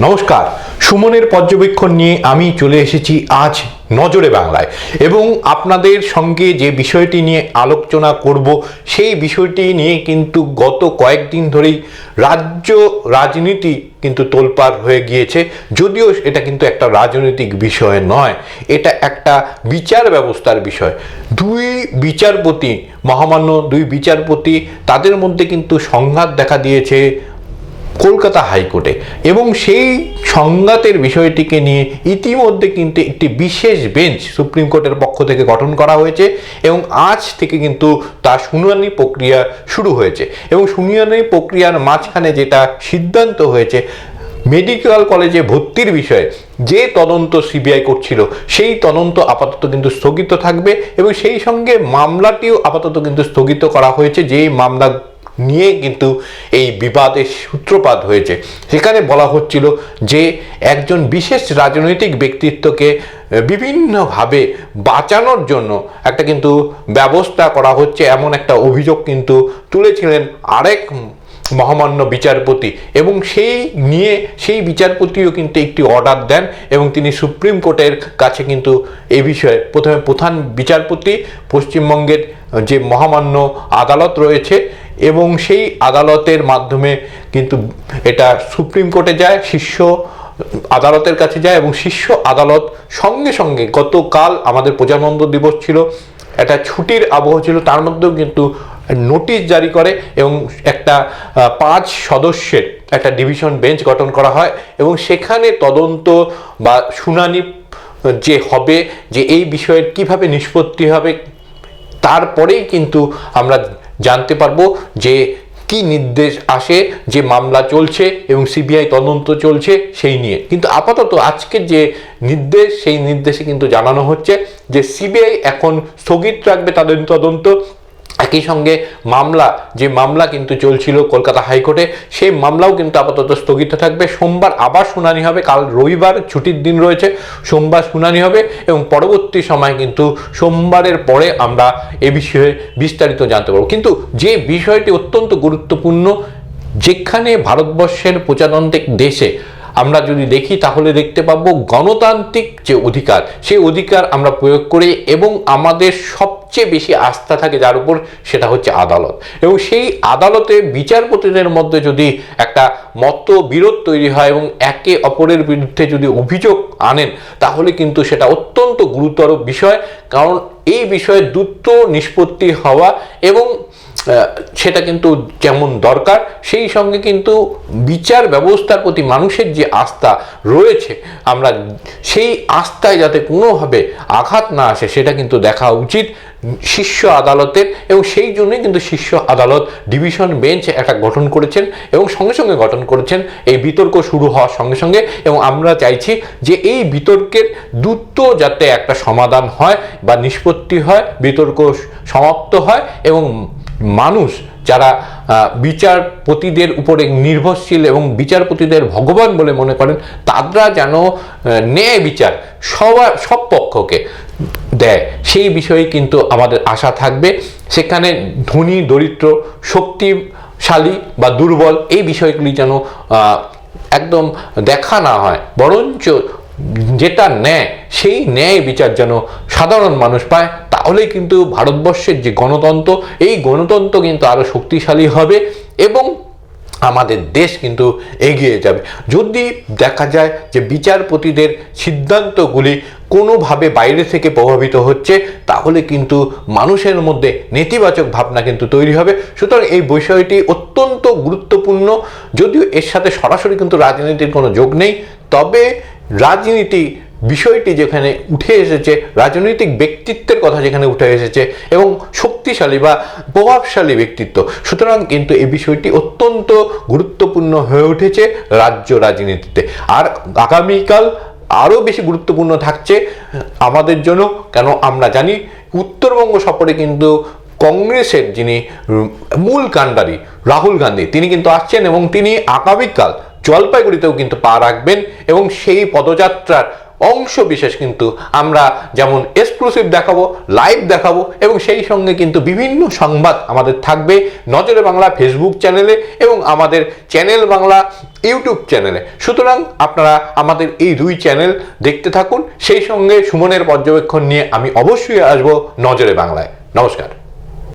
নমস্কার, সুমনের পর্যবেক্ষণ নিয়ে আমি চলে এসেছি আজ নজরে বাংলায় এবং আপনাদের সঙ্গে যে বিষয়টি নিয়ে আলোচনা করব সেই বিষয়টি নিয়ে কিন্তু গত কয়েকদিন ধরেই রাজ্য রাজনীতি কিন্তু তোলপাড় হয়ে গিয়েছে। যদিও এটা কিন্তু একটা রাজনৈতিক বিষয় নয়, এটা একটা বিচার ব্যবস্থার বিষয়। মহামান্য দুই বিচারপতি তাদের মধ্যে কিন্তু সংঘাত দেখা দিয়েছে কলকাতা হাইকোর্টে এবং সেই সংঘাতের বিষয়টিকে নিয়ে ইতিমধ্যে কিন্তু একটি বিশেষ বেঞ্চ সুপ্রিম কোর্টের পক্ষ থেকে গঠন করা হয়েছে এবং আজ থেকে কিন্তু তার শুনানি প্রক্রিয়া শুরু হয়েছে এবং শুনানি প্রক্রিয়ার মাঝখানে যেটা সিদ্ধান্ত হয়েছে, মেডিকেল কলেজে ভর্তির বিষয়ে যে তদন্ত সিবিআই করছিল সেই তদন্ত আপাতত কিন্তু স্থগিত থাকবে এবং সেই সঙ্গে মামলাটিও আপাতত কিন্তু স্থগিত করা হয়েছে। যেই মামলা নিয়ে কিন্তু এই বিবাদের সূত্রপাত হয়েছে, সেখানে বলা হচ্ছিল যে একজন বিশেষ রাজনৈতিক ব্যক্তিত্বকে বিভিন্নভাবে বাঁচানোর জন্য একটা কিন্তু ব্যবস্থা করা হচ্ছে, এমন একটা অভিযোগ কিন্তু তুলেছিলেন আরেক মহামান্য বিচারপতি এবং সেই বিচারপতিও কিন্তু একটি অর্ডার দেন এবং তিনি সুপ্রিম কোর্টের কাছে কিন্তু এ বিষয়ে প্রথমে প্রধান বিচারপতি পশ্চিমবঙ্গের যে মহামান্য আদালত রয়েছে এবং সেই আদালতের মাধ্যমে কিন্তু এটা সুপ্রিম কোর্টে যায়, শীর্ষ আদালতের কাছে যায় এবং শীর্ষ আদালত সঙ্গে সঙ্গে গতকাল আমাদের প্রজাতন্ত্র দিবস ছিল, একটা ছুটির আবহ ছিল, তার মধ্যেও কিন্তু নোটিশ জারি করে এবং একটা 5 সদস্যের একটা ডিভিশন বেঞ্চ গঠন করা হয় এবং সেখানে তদন্ত বা শুনানি যে হবে, যে এই বিষয়ের কিভাবে নিষ্পত্তি হবে, তারপরেই কিন্তু আমরা জানতে পারবো যে কি নির্দেশ আসে, যে মামলা চলছে এবং সিবিআই তদন্ত চলছে সেই নিয়ে। কিন্তু আপাতত আজকের যে নির্দেশ, সেই নির্দেশে কিন্তু জানানো হচ্ছে যে সিবিআই এখন স্থগিত রাখবে তাদের তদন্ত। একই সঙ্গে মামলা কিন্তু চলছিল কলকাতা হাইকোর্টে, সেই মামলাও কিন্তু আপাতত স্থগিত থাকবে। সোমবার আবার শুনানি হবে, কাল রবিবার ছুটির দিন রয়েছে, সোমবার শুনানি হবে এবং পরবর্তী সময় কিন্তু সোমবারের পরে আমরা এ বিষয়ে বিস্তারিত জানতে পারবো। কিন্তু যে বিষয়টি অত্যন্ত গুরুত্বপূর্ণ, যেখানে ভারতবর্ষের প্রজাতান্ত্রিক দেশে আমরা যদি দেখি তাহলে দেখতে পাবো গণতান্ত্রিক যে অধিকার, সেই অধিকার আমরা প্রয়োগ করি এবং আমাদের সবচেয়ে বেশি আস্থা থাকে যার উপর, সেটা হচ্ছে আদালত। এবং সেই আদালতে বিচারপতিদের মধ্যে যদি একটা মতবিরোধ তৈরি হয় এবং একে অপরের বিরুদ্ধে যদি অভিযোগ আনেন, তাহলে কিন্তু সেটা অত্যন্ত গুরুতর বিষয়, কারণ এই বিষয়ে দ্রুত নিষ্পত্তি হওয়া এবং সেটা কিন্তু যেমন দরকার, সেই সঙ্গে কিন্তু বিচার ব্যবস্থার প্রতি মানুষের যে আস্থা রয়েছে, আমরা সেই আস্থায় যাতে কোনোভাবে আঘাত না আসে সেটা কিন্তু দেখা উচিত শীর্ষ আদালতের। এবং সেই জন্যই কিন্তু শীর্ষ আদালত ডিভিশন বেঞ্চ একটা গঠন করেছেন এবং সঙ্গে সঙ্গে গঠন করেছেন এই বিতর্ক শুরু হওয়ার সঙ্গে সঙ্গে। এবং আমরা চাইছি যে এই বিতর্কের দ্রুত যাতে একটা সমাধান হয় বা নিষ্পত্তি হয়, বিতর্ক সমাপ্ত হয় এবং মানুষ যারা বিচারপতিদের উপরে নির্ভরশীল এবং বিচারপতিদের ভগবান বলে মনে করেন, তারা যেন ন্যায় বিচার সব পক্ষকে দেয়, সেই বিষয়ে কিন্তু আমাদের আশা থাকবে। সেখানে ধনী দরিদ্র, শক্তিশালী বা দুর্বল, এই বিষয়গুলি যেন একদম দেখা না হয়, বরঞ্চ যেটা ন্যায়, সেই ন্যায় বিচার যেন সাধারণ মানুষ পায়, তাহলেই কিন্তু ভারতবর্ষের যে গণতন্ত্র, এই গণতন্ত্র কিন্তু আরো শক্তিশালী হবে এবং আমাদের দেশ কিন্তু এগিয়ে যাবে। যদি দেখা যায় যে বিচারপতিদের সিদ্ধান্তগুলি কোনোভাবে বাইরে থেকে প্রভাবিত হচ্ছে, তাহলে কিন্তু মানুষের মধ্যে নেতিবাচক ভাবনা কিন্তু তৈরি হবে। সুতরাং এই বিষয়টি অত্যন্ত গুরুত্বপূর্ণ, যদিও এর সাথে সরাসরি কিন্তু রাজনীতির কোনো যোগ নেই, তবে রাজনীতি বিষয়টি যেখানে উঠে এসেছে, রাজনৈতিক ব্যক্তিত্বের কথা যেখানে উঠে এসেছে এবং শক্তিশালী বা প্রভাবশালী ব্যক্তিত্ব, সুতরাং কিন্তু এই বিষয়টি অত্যন্ত গুরুত্বপূর্ণ হয়ে উঠেছে রাজ্য রাজনীতিতে। আর আগামীকাল আরও বেশি গুরুত্বপূর্ণ থাকছে আমাদের জন্য, কেন আমরা জানি উত্তরবঙ্গ সফরে কিন্তু কংগ্রেসের যিনি মূল কাণ্ডারি রাহুল গান্ধী, তিনি কিন্তু আসছেন এবং তিনি আগামীকাল জলপাইগুড়িতেও কিন্তু পা রাখবেন এবং সেই পদযাত্রার অংশ বিশেষ কিন্তু আমরা যেমন এক্সক্লুসিভ দেখাবো, লাইভ দেখাবো এবং সেই সঙ্গে কিন্তু বিভিন্ন সংবাদ আমাদের থাকবে নজরে বাংলা ফেসবুক চ্যানেলে এবং আমাদের চ্যানেল বাংলা ইউটিউব চ্যানেলে। সুতরাং আপনারা আমাদের এই দুই চ্যানেল দেখতে থাকুন। সেই সঙ্গে সুমনের পর্যবেক্ষণ নিয়ে আমি অবশ্যই আসবো নজরে বাংলায়। নমস্কার।